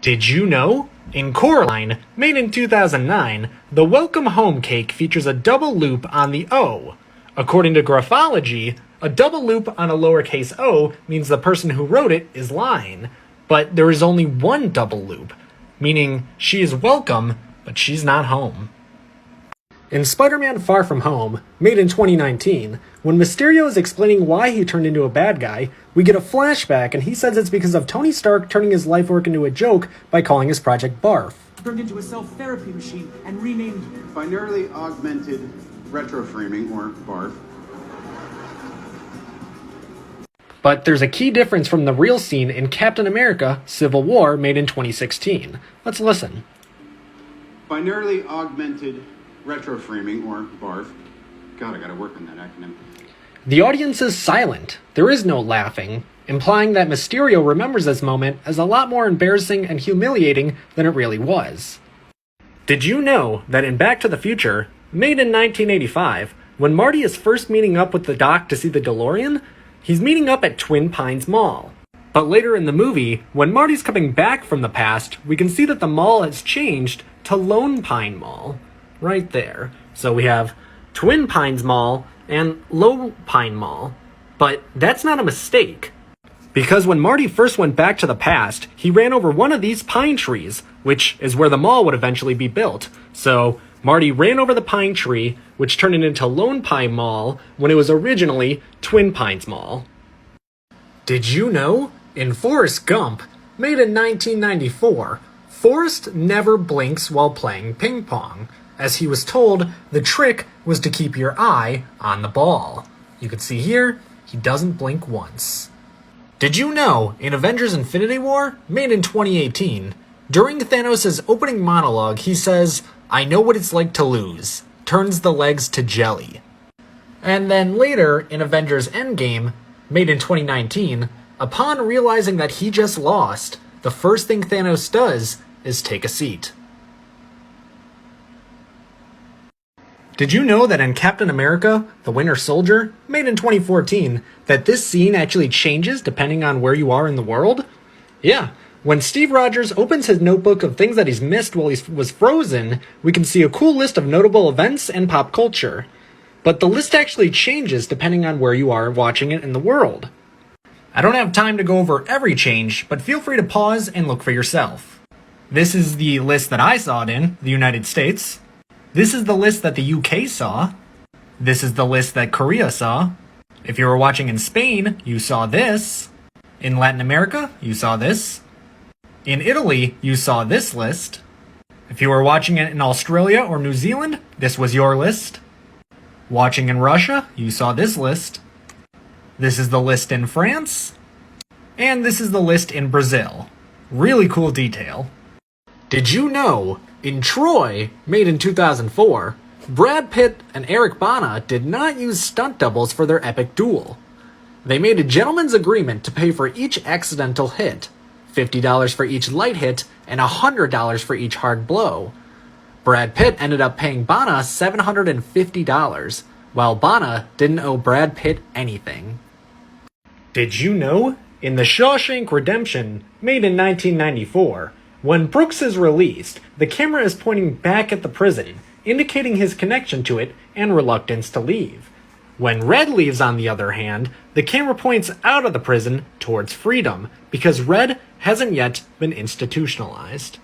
Did you know? In Coraline, made in 2009, the Welcome Home cake features a double loop on the O. According to graphology, a double loop on a lowercase o means the person who wrote it is lying, but there is only one double loop, meaning she is welcome, but she's not home. In Spider-Man Far From Home, made in 2019, when Mysterio is explaining why he turned into a bad guy, we get a flashback and he says it's because of Tony Stark turning his life work into a joke by calling his project Barf. Turned into a self-therapy machine and renamed binarily augmented retroframing, or BARF. But there's a key difference from the real scene in Captain America Civil War, made in 2016. Let's listen. Binarily augmented retroframing, or BARF. God, I gotta work on that acronym. The audience is silent. There is no laughing, implying that Mysterio remembers this moment as a lot more embarrassing and humiliating than it really was. Did you know that in Back to the Future, made in 1985, when Marty is first meeting up with the Doc to see the DeLorean, he's meeting up at Twin Pines Mall. But later in the movie, when Marty's coming back from the past, we can see that the mall has changed to Lone Pine Mall. Right there. So we have Twin Pines Mall and Lone Pine Mall. But that's not a mistake. Because when Marty first went back to the past, he ran over one of these pine trees, which is where the mall would eventually be built. So Marty ran over the pine tree, which turned it into Lone Pine Mall when it was originally Twin Pines Mall. Did you know? In Forrest Gump, made in 1994, Forrest never blinks while playing ping pong, as he was told the trick was to keep your eye on the ball. You can see here, he doesn't blink once. Did you know, in Avengers Infinity War, made in 2018, during Thanos' opening monologue, he says, "I know what it's like to lose," turns the legs to jelly. And then later, in Avengers Endgame, made in 2019, upon realizing that he just lost, the first thing Thanos does is take a seat. Did you know that in Captain America, The Winter Soldier, made in 2014, that this scene actually changes depending on where you are in the world? Yeah, when Steve Rogers opens his notebook of things that he's missed while he was frozen, we can see a cool list of notable events and pop culture. But the list actually changes depending on where you are watching it in the world. I don't have time to go over every change, but feel free to pause and look for yourself. This is the list that I saw it in, the United States. This is the list that the UK saw. This is the list that Korea saw. If you were watching in Spain, you saw this. In Latin America, you saw this. In Italy, you saw this list. If you were watching it in Australia or New Zealand, this was your list. Watching in Russia, you saw this list. This is the list in France. And this is the list in Brazil. Really cool detail. Did you know, in Troy, made in 2004, Brad Pitt and Eric Bana did not use stunt doubles for their epic duel. They made a gentleman's agreement to pay for each accidental hit, $50 for each light hit, and $100 for each hard blow. Brad Pitt ended up paying Bana $750, while Bana didn't owe Brad Pitt anything. Did you know? In The Shawshank Redemption, made in 1994, when Brooks is released, the camera is pointing back at the prison, indicating his connection to it and reluctance to leave. When Red leaves, on the other hand, the camera points out of the prison towards freedom, because Red hasn't yet been institutionalized.